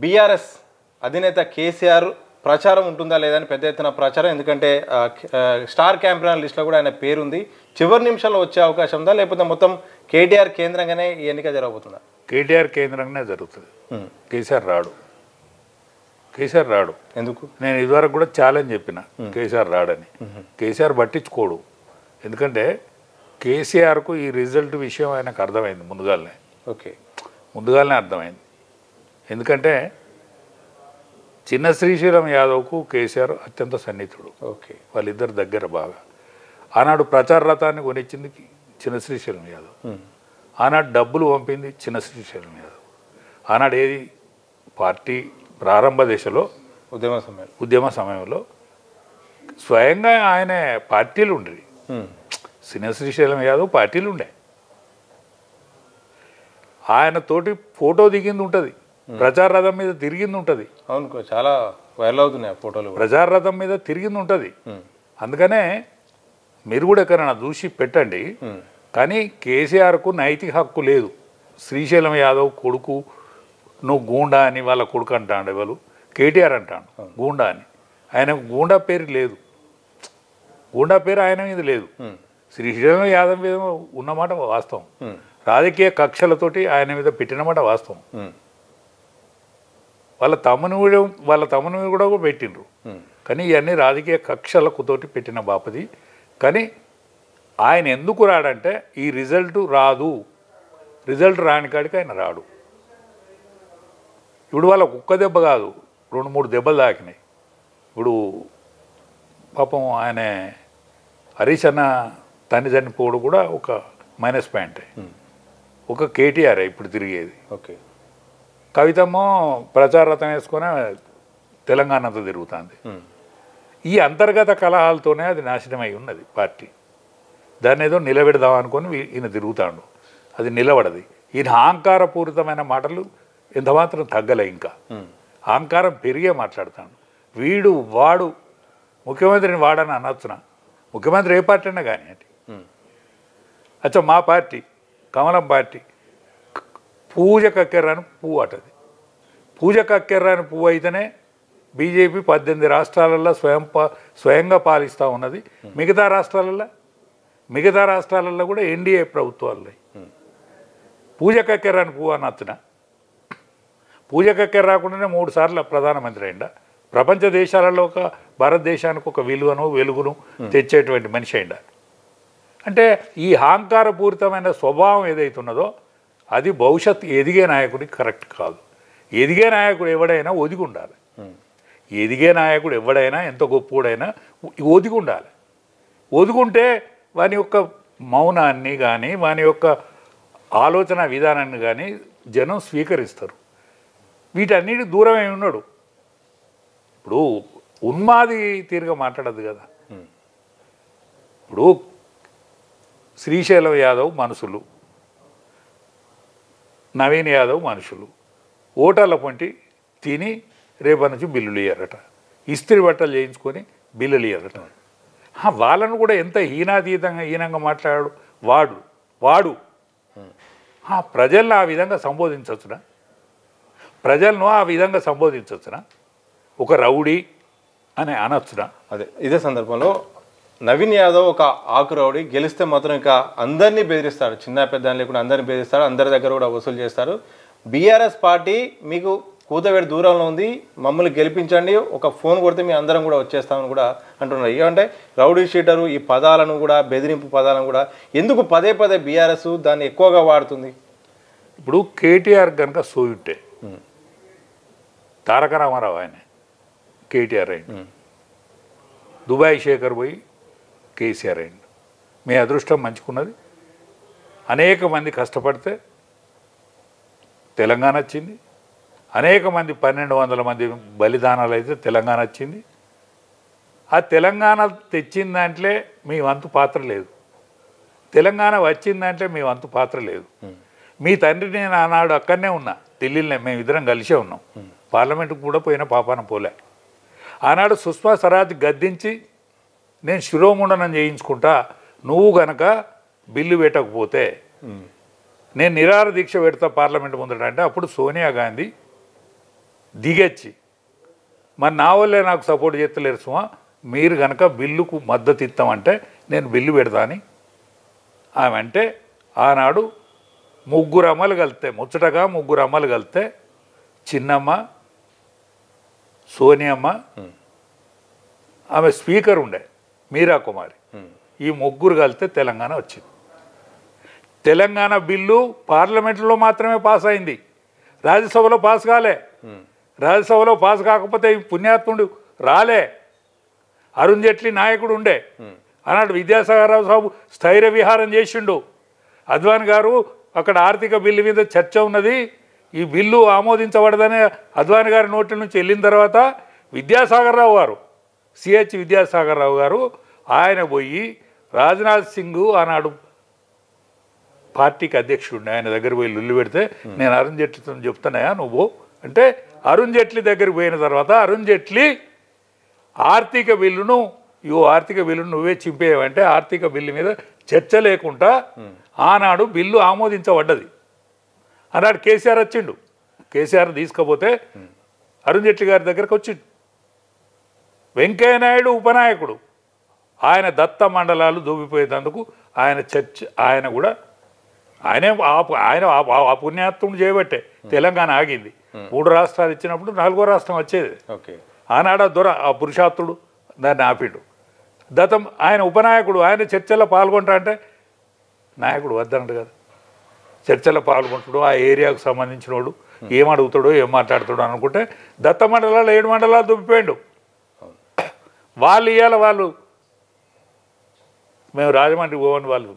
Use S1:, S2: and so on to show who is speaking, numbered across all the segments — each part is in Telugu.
S1: బీఆర్ఎస్ అధినేత కేసీఆర్ ప్రచారం ఉంటుందా లేదని పెద్ద ఎత్తున ప్రచారం, ఎందుకంటే స్టార్ క్యాంపెయినర్ లిస్టులో కూడా ఆయన పేరుంది. చివరి నిమిషంలో వచ్చే అవకాశం ఉందా, లేకపోతే మొత్తం కేటీఆర్ కేంద్రంగానే ఈ ఎన్నిక జరగబోతుందా?
S2: కేటీఆర్ కేంద్రంగానే జరుగుతుంది. కేసీఆర్ రాడు. ఎందుకు? నేను ఇదివరకు కూడా ఛాలెంజ్ చెప్పిన కేసీఆర్ రాడని. కేసీఆర్ పట్టించుకోడు. ఎందుకంటే కేసీఆర్కు ఈ రిజల్ట్ విషయం ఆయనకు అర్థమైంది ముందుగానే అర్థమైంది. ఎందుకంటే చిన్న శ్రీశైలం యాదవ్కు కేసీఆర్ అత్యంత సన్నిహితుడు. వాళ్ళిద్దరు దగ్గర బాగా. ఆనాడు ప్రచార రథాన్ని కొనిచ్చింది చిన్న శ్రీశైలం యాదవ్. ఆనాడు డబ్బులు పంపింది చిన్న శ్రీశైలం యాదవ్. ఆనాడు ఏది పార్టీ ప్రారంభ దశలో ఉద్యమ సమయంలో స్వయంగా ఆయన పార్టీలు ఉండేవి. చిన్న శ్రీశైలం యాదవ్ పార్టీలు ఉండే. ఆయనతోటి ఫోటో దిగింది ఉంటుంది, ప్రచార రథం మీద తిరిగింది ఉంటుంది.
S1: అవును, చాలా వైరల్ అవుతున్నాయి ఫోటోలు.
S2: ప్రచార రథం మీద తిరిగింది ఉంటుంది. అందుకనే మీరు కూడా ఎక్కడైనా చూసి పెట్టండి. కానీ కేసీఆర్కు నైతిక హక్కు లేదు. శ్రీశైలం యాదవ్ కొడుకు నువ్వు గూండా అని వాళ్ళ కొడుకు అంటాడు. ఎవరు? కేటీఆర్ అంటాడు గూండా అని. ఆయన గూండా పేరు లేదు. గూండా పేరు ఆయన మీద లేదు. శ్రీశైలం యాదవ్ మీద ఉన్నమాట వాస్తవం. రాజకీయ కక్షలతోటి ఆయన మీద పెట్టినమాట వాస్తవం. వాళ్ళ తమ్ముని కూడా పెట్టిండ్రు. కానీ ఇవన్నీ రాజకీయ కక్షలతోటి పెట్టిన బాపది. కానీ ఆయన ఎందుకు రాడంటే ఈ రిజల్ట్ రాని కాడికి ఆయన రాడు. ఇప్పుడు వాళ్ళకు ఒక్క దెబ్బ కాదు, 2-3 దెబ్బలు తాకినాయి. ఇప్పుడు పాపం ఆయన హరీష్ అన్న తండ్రి చనిపోవడు కూడా ఒక మైనస్ పాయింట్. ఒక కేటీఆర్ ఇప్పుడు తిరిగేది. కవితమ్మో ప్రచార రథం వేసుకొని తెలంగాణ అంతా తిరుగుతుంది. ఈ అంతర్గత కలహాలతోనే అది నాశనమై ఉన్నది పార్టీ. దాన్ని ఏదో నిలబెడదాం అనుకొని ఈయన తిరుగుతాడు. అది నిలబడది. ఈయన అహంకారపూరితమైన మాటలు ఎంతమాత్రం తగ్గలే. ఇంకా అహంకారం పెరిగే మాట్లాడతాడు. వాడు ముఖ్యమంత్రిని వాడని అనొచ్చున. ముఖ్యమంత్రి ఏ పార్టీ అయినా కానీ అంటే అచ్చా మా పార్టీ కమలం పార్టీ పూజ కక్కెర్రాని పువ్వు అటది. పూజ కక్కెర్రాని పువ్వు అయితేనే బీజేపీ 18 రాష్ట్రాలలో స్వయంగా పాలిస్తూ ఉన్నది. మిగతా రాష్ట్రాలలో కూడా ఎన్డీఏ ప్రభుత్వాలు. పూజ కక్కెర్రాని పువ్వు అని అచ్చిన. పూజ కక్కెర రాకుండానే 3 సార్లు ప్రధానమంత్రి అయిందా. ప్రపంచ దేశాలలో భారతదేశానికి ఒక విలువను వెలుగును తెచ్చేటువంటి మనిషి అయిందా. అంటే ఈ అహంకారపూరితమైన స్వభావం ఏదైతున్నదో అది భవిష్యత్ ఎదిగే నాయకుడికి కరెక్ట్ కాదు. ఎదిగే నాయకుడు ఎవడైనా ఒదిగి ఉండాలి. ఎదిగే నాయకుడు ఎవడైనా ఎంత గొప్పడైనా ఒదిగి ఉండాలి. ఒదుగుంటే వాని యొక్క మౌనాన్ని కానీ వాని యొక్క ఆలోచన విధానాన్ని కానీ జనం స్వీకరిస్తారు. వీటన్నిటి దూరమై ఉన్నాడు. ఇప్పుడు ఉన్మాది తీరుగా మాట్లాడద్దు కదా. ఇప్పుడు శ్రీశైలం యాదవ్ మనుషులు, నవీన్ యాదవ్ మనుషులు ఓటర్ల పొంటి తిని రేపటి నుంచి బిల్లులు ఇయ్యారట. ఇస్త్రీ బట్టలు చేయించుకొని బిల్లులు ఇయ్యారట. వాళ్ళను కూడా ఎంత హీనంగా మాట్లాడాడు వాడు. ప్రజలను ఆ విధంగా సంబోధించవచ్చునా? ఒక రౌడీ అని అనొచ్చునా?
S1: ఇదే సందర్భంలో నవీన్ యాదవ్ ఒక ఆకు రౌడీ, గెలిస్తే మాత్రం ఇంకా అందరినీ బెదిరిస్తాడు. చిన్న పెద్ద లేకుండా అందరినీ బెదిరిస్తాడు. అందరి దగ్గర కూడా వసూలు చేస్తారు. బీఆర్ఎస్ పార్టీ మీకు కూతవేడి దూరంలో ఉంది, మమ్మల్ని గెలిపించండి, ఒక ఫోన్ కొడితే మీ అందరం కూడా వచ్చేస్తామని కూడా అంటున్నారు. ఏమంటే రౌడీ షీటరు ఈ పదాలను కూడా, బెదిరింపు పదాలను కూడా ఎందుకు పదే బీఆర్ఎస్ దాన్ని ఎక్కువగా వాడుతుంది?
S2: ఇప్పుడు కేటీఆర్ కనుక సోయుంటే తారక రామారావు ఆయన కేటీఆర్ అయింది, దుబాయ్ శేఖర్ పోయి కేసీఆర్ అయింది. మీ అదృష్టం మంచుకున్నది. అనేక మంది కష్టపడితే తెలంగాణ వచ్చింది. అనేక మంది 1200 మంది బలిదానాలు అయితే తెలంగాణ వచ్చింది. ఆ తెలంగాణ తెచ్చిన దాంట్లో మీ వంతు పాత్ర లేదు. తెలంగాణ వచ్చిన దాంట్లో మీ వంతు పాత్ర లేదు. మీ తండ్రి నేను ఆనాడు అక్కడనే ఉన్నా, ఢిల్లీలో మేమిద్దరం కలిసే ఉన్నాం. పార్లమెంటుకు కూడా పోయిన పాపాన పోలే. ఆనాడు సుష్మా స్వరాజ్ గద్దించి నేను శిరోముండనం చేయించుకుంటా, నువ్వు గనక బిల్లు పెట్టకపోతే నేను నిరాహార దీక్ష పెడతా పార్లమెంట్ ముందట అంటే అప్పుడు సోనియా గాంధీ దిగొచ్చి మరి నా వల్లే నాకు సపోర్ట్ చేస్తలేరు సుమా, మీరు కనుక బిల్లుకు మద్దతు ఇస్తామంటే నేను బిల్లు పెడతా అని ఆమె అంటే, ఆనాడు ముగ్గురు అమ్మలు కలిస్తే, ముచ్చటగా ముగ్గురు అమ్మలు కలిస్తే, చిన్నమ్మ, సోనియమ్మ, ఆమె స్పీకర్ ఉండే మీరా కుమారి, ఈ ముగ్గురు కలిస్తే తెలంగాణ వచ్చింది. తెలంగాణ బిల్లు పార్లమెంట్లో మాత్రమే పాస్ అయింది, రాజ్యసభలో పాస్ కాలే. రాజ్యసభలో పాస్ కాకపోతే ఈ పుణ్యాత్ముడు రాలే. అరుణ్ జైట్లీ నాయకుడు ఉండే, ఆనాడు విద్యాసాగర్ రావు సాబు స్థైర్య విహారం చేసిండు. అద్వానీ గారు అక్కడ ఆర్థిక బిల్లు మీద చర్చ ఉన్నది, ఈ బిల్లు ఆమోదించబడదని అద్వానీ గారి నోటి నుంచి వెళ్ళిన తర్వాత విద్యాసాగర్ రావు గారు, సిహెచ్ విద్యాసాగర్ రావు గారు, ఆయన పోయి రాజ్నాథ్ సింగ్ ఆనాడు పార్టీకి అధ్యక్షుడు, ఆయన దగ్గర పోయి లుల్లు పెడితే, నేను అరుణ్ జైట్లీతో చెప్తున్నాయా నువ్వు అంటే, అరుణ్ జైట్లీ దగ్గరికి పోయిన తర్వాత అరుణ్ జైట్లీ ఆర్థిక బిల్లును నువ్వే చింపేయవంటే, ఆర్థిక బిల్లు మీద చర్చ లేకుండా ఆనాడు బిల్లు ఆమోదించబడ్డది. ఆనాడు కేసీఆర్ వచ్చిండు, కేసీఆర్ తీసుకపోతే అరుణ్ జైట్లీ గారి దగ్గరకు వచ్చిండు. వెంకయ్యనాయుడు ఉపనాయకుడు, ఆయన దత్త మండలాలు దూబిపోయేందుకు ఆయన కూడా ఆయన ఆ పుణ్యాత్ముడు చేయబట్టే తెలంగాణ ఆగింది. 3 రాష్ట్రాలు ఇచ్చినప్పుడు 4వ రాష్ట్రం వచ్చేది. ఆనాడు ఆ పురుషాత్తుడు దాన్ని ఆపిండు. ఆయన ఉపనాయకుడు, ఆయన చర్చల్లో పాల్గొంటా అంటే నాయకుడు వద్దన్నాడు కదా, చర్చలో పాల్గొంటాడు, ఆ ఏరియాకు సంబంధించిన వాడు ఏం అడుగుతాడో ఏం మాట్లాడుతాడో అనుకుంటే దత్త మండలాలు 7 మండలాలు దుబ్బిపోయిండు. వాళ్ళు మేము రాజమండ్రి పోవని వాళ్ళు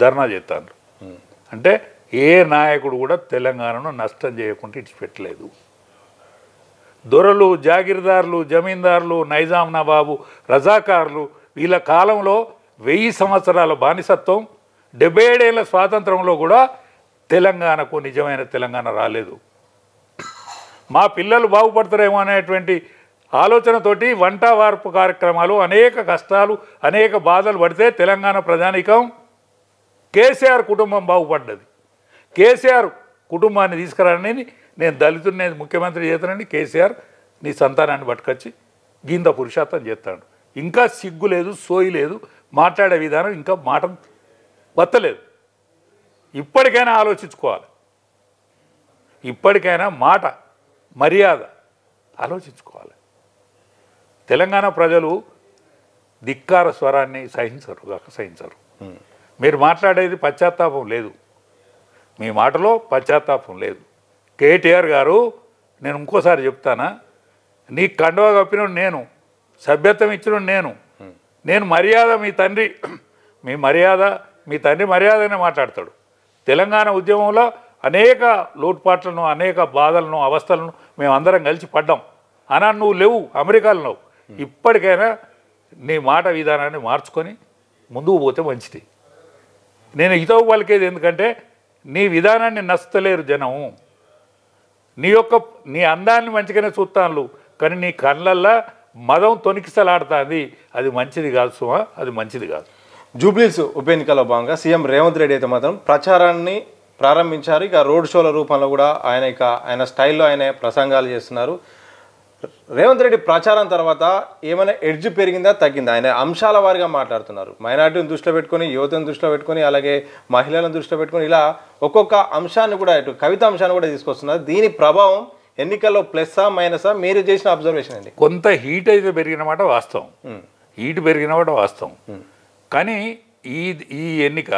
S2: ధర్నా చేస్తాను. అంటే ఏ నాయకుడు కూడా తెలంగాణను నష్టం చేయకుండా ఇచ్చిపెట్టలేదు. దొరలు, జాగీర్దారులు, జమీందారులు, నైజాం నవాబు, రజాకారులు, వీళ్ళ కాలంలో 1000 సంవత్సరాల బానిసత్వం, 77 ఏళ్ళ స్వాతంత్రంలో కూడా తెలంగాణకు నిజమైన తెలంగాణ రాలేదు. మా పిల్లలు బాగుపడతారేమో అనేటువంటి ఆలోచనతోటి వంట వార్పు కార్యక్రమాలు, అనేక కష్టాలు, అనేక బాధలు పడితే తెలంగాణ ప్రజానీకం కేసీఆర్ కుటుంబం బాగుపడ్డది. కేసీఆర్ కుటుంబాన్ని తీసుకురాని, నేను దళితుడిని ముఖ్యమంత్రి చేస్తానని కేసీఆర్ నీ సంతానాన్ని పట్టుకొచ్చి గింద పురుషార్థం చేస్తాడు. ఇంకా సిగ్గు లేదు, సోయి లేదు, మాట్లాడే విధానం ఇంకా మాట వత్తలేదు. ఇప్పటికైనా ఆలోచించుకోవాలి, ఇప్పటికైనా మాట మర్యాద ఆలోచించుకోవాలి. తెలంగాణ ప్రజలు ధిక్కార స్వరాన్ని సహించరు. మీరు మాట్లాడేది పశ్చాత్తాపం లేదు, మీ మాటలో పశ్చాత్తాపం లేదు. కేటీఆర్ గారు, నేను ఇంకోసారి చెప్తానా, నీ కండువా కప్పినోడు నేను, సభ్యత్వం ఇచ్చినోడు నేను మర్యాద మీ తండ్రి మర్యాదనే మాట్లాడతాడు. తెలంగాణ ఉద్యమంలో అనేక లోటుపాట్లను, అనేక బాధలను, అవస్థలను మేమందరం కలిసి పడ్డాం. అనా నువ్వు లేవు, అమెరికాలో నువ్వు. ఇప్పటికైనా నీ మాట విధానాన్ని మార్చుకొని ముందుకు పోతే మంచిది. నేను హితవు పలికేది ఎందుకంటే, నీ విధానాన్ని నచ్చలేరు జనం. నీ అందాన్ని మంచిగానే చూస్తాను, కానీ నీ కళ్ళల్లో మదం తొనికిసలాడుతుంది. అది మంచిది కాదు సుమా, అది మంచిది కాదు.
S1: జూబ్లీస్ ఉప ఎన్నికల్లో భాగంగా సీఎం రేవంత్ రెడ్డి అయితే మాత్రం ప్రచారాన్ని ప్రారంభించారు. ఇక రోడ్ షోల రూపంలో కూడా ఆయన స్టైల్లో ఆయన ప్రసంగాలు చేస్తున్నారు. రేవంత్ రెడ్డి ప్రచారం తర్వాత ఏమైనా ఎడ్జ్ పెరిగిందా తగ్గిందా? ఆయన అంశాల వారిగా మాట్లాడుతున్నారు. మైనార్టీని దృష్టిలో పెట్టుకొని, యువతను దృష్టిలో పెట్టుకొని, అలాగే మహిళలను దృష్టిలో పెట్టుకొని, ఇలా ఒక్కొక్క అంశాన్ని కూడా, ఇటు కవిత అంశాన్ని కూడా తీసుకొస్తున్నారు. దీని ప్రభావం ఎన్నికల్లో ప్లస్సా మైనసా? మీరు చేసిన అబ్జర్వేషన్ అండి.
S2: కొంత హీట్ అయితే పెరిగినమాట వాస్తవం, హీట్ పెరిగినమాట వాస్తవం. కానీ ఈ ఎన్నిక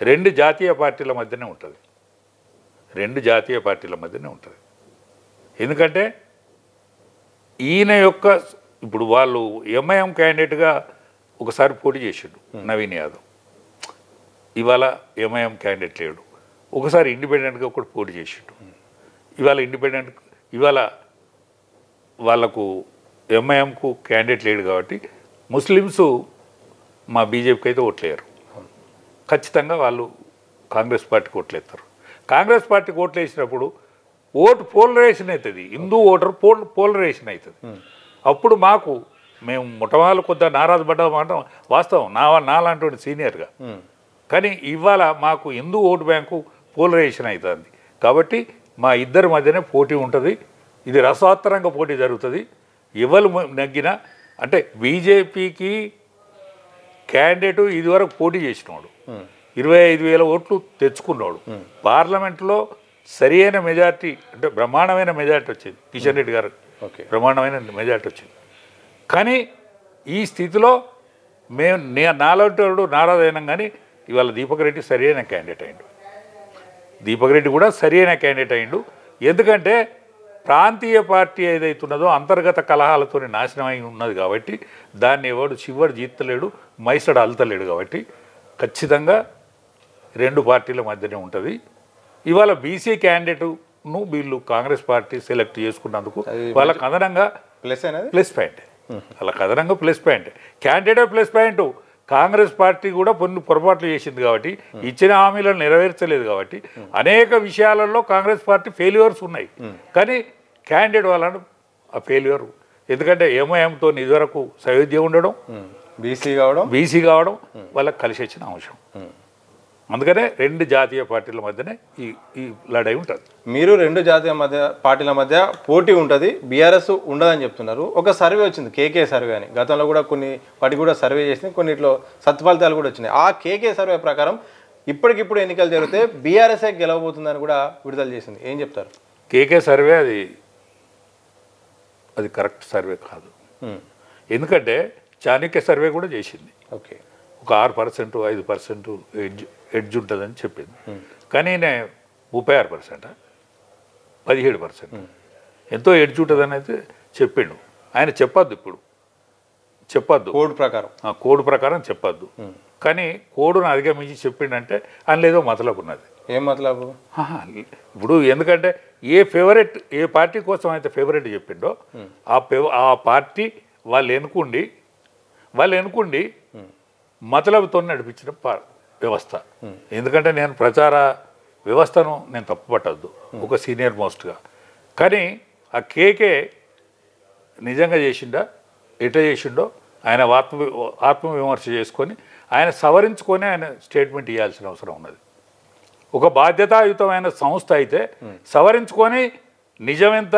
S2: 2 జాతీయ పార్టీల మధ్యనే ఉంటుంది, 2 జాతీయ పార్టీల మధ్యనే ఉంటుంది. ఎందుకంటే ఈయన యొక్క ఇప్పుడు వాళ్ళు ఎంఐఎం క్యాండిడేట్గా ఒకసారి పోటీ చేసిండు నవీన్ యాదవ్, ఇవాళ ఎంఐఎం క్యాండిడేట్ లేడు. ఒకసారి ఇండిపెండెంట్గా ఒకటి పోటీ చేసిండు, ఇవాళ వాళ్ళకు ఎంఐఎంకు క్యాండిడేట్ లేడు. కాబట్టి ముస్లిమ్స్ మా బీజేపీకి అయితే ఓట్లేయరు, ఖచ్చితంగా వాళ్ళు కాంగ్రెస్ పార్టీకి ఓట్లేస్తారు. కాంగ్రెస్ పార్టీకి ఓట్లు వేసినప్పుడు ఓటు పోలరైజేషన్ అవుతుంది, హిందూ ఓటర్ పోలరైజేషన్ అవుతుంది. అప్పుడు మేము మొట్టమొదటి కొద్దిగా నారాజు పడ్డామంట వాస్తవం, నాలాంటి సీనియర్గా. కానీ ఇవాళ మాకు హిందూ ఓటు బ్యాంకు పోలరైజేషన్ అవుతుంది. కాబట్టి మా ఇద్దరి మధ్యనే పోటీ ఉంటుంది, ఇది రసాత్మకంగా పోటీ జరుగుతుంది. ఎవరు నెగ్గినా అంటే బీజేపీకి క్యాండిడేటు ఇదివరకు పోటీ చేసినవాడు, 25,000 ఓట్లు తెచ్చుకున్నాడు, పార్లమెంట్లో సరి అయిన మెజార్టీ అంటే బ్రహ్మాండమైన మెజార్టీ వచ్చింది, కిషన్ రెడ్డి గారు బ్రహ్మాండమైన మెజార్టీ వచ్చింది. కానీ ఈ స్థితిలో నాలంటి నారాజు అయినాం. కానీ ఇవాళ దీపక్ రెడ్డి సరి అయిన క్యాండిడేట్ అయ్యిండు, దీపక్ రెడ్డి కూడా సరి అయిన క్యాండిడేట్ అయ్యిండు. ఎందుకంటే ప్రాంతీయ పార్టీ ఏదైతున్నదో అంతర్గత కలహాలతో నాశనం అయి ఉన్నది కాబట్టి దాన్ని ఎవడు చివరి జీతలేడు, మైసడు అల్తలేడు. కాబట్టి ఖచ్చితంగా రెండు పార్టీల మధ్యనే ఉంటుంది. ఇవాళ బీసీ క్యాండిడేట్ను వీళ్ళు కాంగ్రెస్ పార్టీ సెలెక్ట్ చేసుకున్నందుకు వాళ్ళకి అదనంగా ప్లస్ పాయింట్, వాళ్ళకి అదనంగా plus point, candidate plus point. Congress party కూడా కొన్ని పొరపాట్లు చేసింది కాబట్టి, ఇచ్చిన హామీలను నెరవేర్చలేదు కాబట్టి అనేక విషయాలలో కాంగ్రెస్ పార్టీ ఫెయిల్యూర్స్ ఉన్నాయి. కానీ క్యాండిడేట్ వాళ్ళను ఆ ఫెయిల్యూర్, ఎందుకంటే ఎంఐఎంతో ఇదివరకు సయోధ్య ఉండడం, బీసీ కావడం వాళ్ళకి కలిసి వచ్చిన అంశం. అందుకనే రెండు జాతీయ పార్టీల మధ్యనే ఈ లడై ఉంటుంది.
S1: మీరు రెండు జాతీయ పార్టీల మధ్య పోటీ ఉంటుంది, బీఆర్ఎస్ ఉండదని చెప్తున్నారు. ఒక సర్వే వచ్చింది, కేకే సర్వే అని. గతంలో కూడా కొన్ని వాటి కూడా సర్వే చేసింది, కొన్నిట్లో సత్ఫలితాలు కూడా వచ్చినాయి. ఆ కేకే సర్వే ప్రకారం ఇప్పటికిప్పుడు ఎన్నికలు జరిగితే బీఆర్ఎస్ఏ గెలవబోతుందని కూడా విడుదల చేసింది. ఏం చెప్తారు?
S2: కేకే సర్వే అది కరెక్ట్ సర్వే కాదు. ఎందుకంటే చాణక్య సర్వే కూడా చేసింది, ఒక 6%, 5% ఎడ్జ్ ఉంటుందని చెప్పింది. కానీ నేను 36%, 17% ఎంతో ఎడ్జ్ ఉంటుందని అయితే చెప్పిండు. ఆయన చెప్పొద్దు, ఇప్పుడు చెప్పొద్దు, కోడ్ ప్రకారం చెప్పొద్దు. కానీ కోడును అధిగమించి చెప్పిండంటే అందులో ఏదో మతలబు ఉన్నది.
S1: ఏం మతలబు?
S2: ఇప్పుడు ఎందుకంటే ఏ పార్టీ కోసం అయితే ఫేవరెట్ చెప్పిండో ఆ పార్టీ వాళ్ళు ఎన్నుకుండి మతలబుతో నడిపించిన వ్యవస్థ. ఎందుకంటే నేను ప్రచార వ్యవస్థను నేను తప్పుపట్టద్దు ఒక సీనియర్ మోస్ట్గా. కానీ ఆ కేకే నిజంగా చేసిండా, ఎట్లా చేసిండో ఆయన ఆత్మవిమర్శ చేసుకొని ఆయన సవరించుకొని ఆయన స్టేట్మెంట్ ఇవ్వాల్సిన అవసరం ఉన్నది. ఒక బాధ్యతాయుతమైన సంస్థ అయితే సవరించుకొని నిజమెంత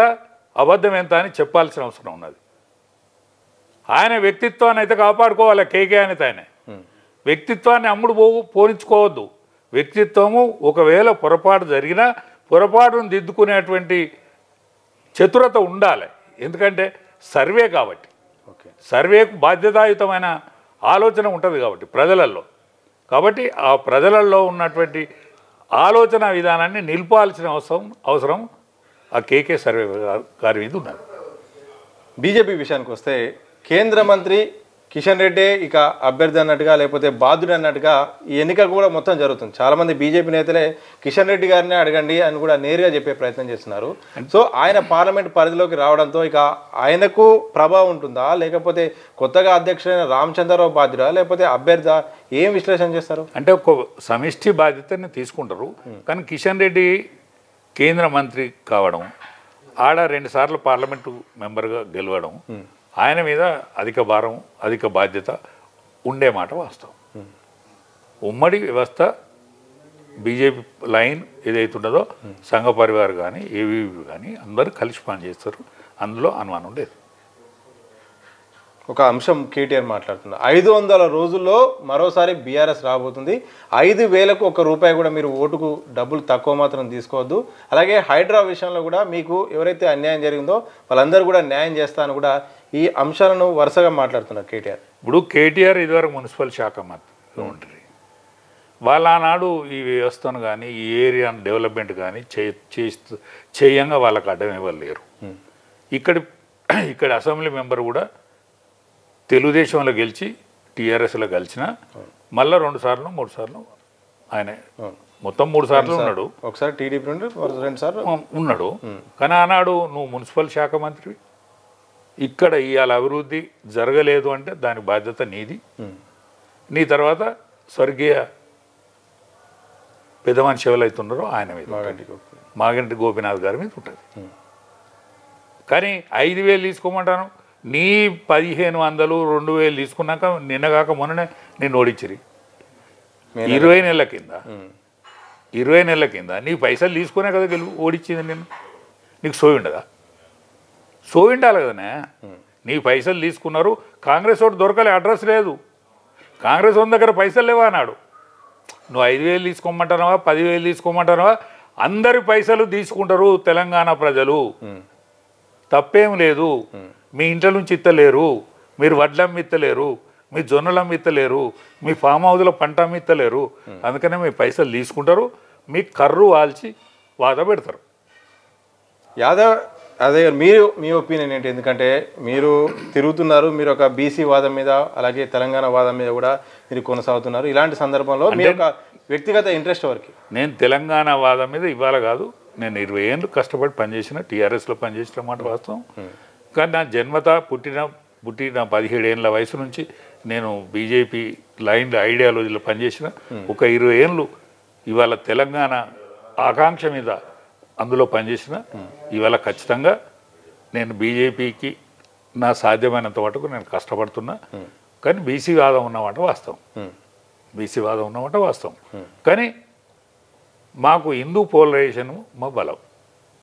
S2: అబద్ధం ఎంత అని చెప్పాల్సిన అవసరం ఉన్నది. ఆయన వ్యక్తిత్వాన్ని అయితే కాపాడుకోవాలి. కేకే అనేది ఆయన వ్యక్తిత్వాన్ని అమ్ముడు పోనించుకోవద్దు. వ్యక్తిత్వము ఒకవేళ పొరపాటు జరిగినా పొరపాటును దిద్దుకునేటువంటి చతురత ఉండాలి. ఎందుకంటే సర్వే కాబట్టి, సర్వేకు బాధ్యతాయుతమైన ఆలోచన ఉంటుంది కాబట్టి ప్రజలలో. కాబట్టి ఆ ప్రజలలో ఉన్నటువంటి ఆలోచన విధానాన్ని నిలపాల్సిన అవసరం ఆ కేకే సర్వే గారి మీద ఉన్నది.
S1: బీజేపీ విషయానికి వస్తే కేంద్ర మంత్రి కిషన్ రెడ్డి ఇక అభ్యర్థి అన్నట్టుగా, లేకపోతే బాధ్యుడు అన్నట్టుగా ఈ ఎన్నిక కూడా మొత్తం జరుగుతుంది. చాలామంది బీజేపీ నేతలే కిషన్ రెడ్డి గారినే అడగండి అని కూడా నేరుగా చెప్పే ప్రయత్నం చేస్తున్నారు. సో ఆయన పార్లమెంట్ పరిధిలోకి రావడంతో ఇక ఆయనకు ప్రభావం ఉంటుందా, లేకపోతే కొత్తగా అధ్యక్షుడైన రామచంద్రరావు బాధ్యుడా, లేకపోతే అభ్యర్థి, ఏం విశ్లేషణ చేస్తారు?
S2: అంటే ఒక సమిష్టి బాధ్యతని తీసుకుంటారు. కానీ కిషన్ రెడ్డి కేంద్ర మంత్రి కావడం, ఆడ 2 సార్లు పార్లమెంటు మెంబర్గా గెలవడం, ఆయన మీద అధిక భారం, అధిక బాధ్యత ఉండే మాట వాస్తవం. ఉమ్మడి వ్యవస్థ బీజేపీ లైన్ ఏదైతుండదో సంఘ పరివార్ కానీ ఏవీవీ కానీ అందరూ కలిసి పనిచేస్తారు, అందులో అనుమానం లేదు.
S1: ఒక అంశం కేటీఆర్ మాట్లాడుతున్నారు, 500 రోజుల్లో మరోసారి బీఆర్ఎస్ రాబోతుంది, 5,000కు ₹1 కూడా మీరు ఓటుకు డబ్బులు తక్కువ మాత్రం తీసుకోవద్దు, అలాగే హైడ్రా విషయంలో కూడా మీకు ఎవరైతే అన్యాయం జరిగిందో వాళ్ళందరూ కూడా న్యాయం చేస్తాను కూడా ఈ అంశాలను వరుసగా మాట్లాడుతున్నారు కేటీఆర్.
S2: ఇప్పుడు కేటీఆర్ ఇదివరకు మున్సిపల్ శాఖ మంత్రి ఉంటుంది, వాళ్ళ ఆనాడు ఈ వ్యవస్థను కానీ ఈ ఏరియాను డెవలప్మెంట్ కానీ చేయంగా వాళ్ళకి అడ్డం ఇవ్వలేరు. ఇక్కడ అసెంబ్లీ మెంబర్ కూడా తెలుగుదేశంలో గెలిచి టీఆర్ఎస్లో గెలిచిన మళ్ళీ 2 సార్లు 3 సార్లు ఆయన మొత్తం 3 సార్లు ఉన్నాడు.
S1: ఒకసారి టీడీపీ నుండి 2 సార్లు
S2: ఉన్నాడు. కానీ ఆనాడు నువ్వు మున్సిపల్ శాఖ మంత్రి, ఇక్కడ ఇవాళ అభివృద్ధి జరగలేదు అంటే దాని బాధ్యత నీది. నీ తర్వాత స్వర్గీయ పెద్ద మనిషి ఎవరైతున్నారో ఆయన మీద, మాగంటి గోపీనాథ్ గారి మీద ఉంటుంది. కానీ 5,000 తీసుకోమంటాను, నీ 1,500, 2,000 తీసుకున్నాక నిన్నగాక మొన్ననే నేను ఓడించిరి 20 నెలల కింద. 20 నెలల కింద నీ పైసలు తీసుకునే కదా ఓడిచ్చింది నేను, నీకు సోయి ఉండదా? సోయి ఉండాలి కదనే. నీ పైసలు తీసుకున్నారు, కాంగ్రెస్ వాడు దొరకలే, అడ్రస్ లేదు, కాంగ్రెస్ వాడి దగ్గర పైసలు లేవా అన్నాడు. నువ్వు 5,000 తీసుకోమంటున్నావా, 10,000 తీసుకోమంటున్నావా? అందరి పైసలు తీసుకుంటారు తెలంగాణ ప్రజలు, తప్పేం లేదు. మీ ఇంట్లో నుంచి ఇత్తలేరు, మీరు వడ్లమ్మి ఇత్తలేరు, మీ జొన్నలమ్మి ఇత్తలేరు, మీ ఫామ్ హౌస్లో పంట అమ్మి ఇత్తలేరు, అందుకనే మీ పైసలు తీసుకుంటారు, మీ కర్రు వాల్చి వాద పెడతారు.
S1: యాదవ్ అదే మీరు మీ ఒపీనియన్ ఏంటి? ఎందుకంటే మీరు తిరుగుతున్నారు, మీరు ఒక బీసీ వాదం మీద అలాగే తెలంగాణ వాదం మీద కూడా మీరు కొనసాగుతున్నారు. ఇలాంటి సందర్భంలో మీ యొక్క వ్యక్తిగత ఇంట్రెస్ట్ వరకు
S2: నేను తెలంగాణ వాదం మీద ఇవాళ కాదు, నేను 20 ఏళ్ళు కష్టపడి పనిచేసిన, టీఆర్ఎస్లో పనిచేసిన మాట వాస్తవం. కానీ నా జన్మత పుట్టిన 17 ఏళ్ళ వయసు నుంచి నేను బీజేపీ లైన్ ఐడియాలజీలో పనిచేసిన. ఒక 20 ఏళ్ళు ఇవాళ తెలంగాణ ఆకాంక్ష మీద అందులో పనిచేసిన. ఇవాళ ఖచ్చితంగా నేను బీజేపీకి నా సాధ్యమైనంత మటుకు నేను కష్టపడుతున్నా. కానీ బీసీ వాదం ఉన్నమాట వాస్తవం, బీసీ వాదం ఉన్నమాట వాస్తవం. కానీ మాకు హిందూ పోలరైజేషన్ మా బలం.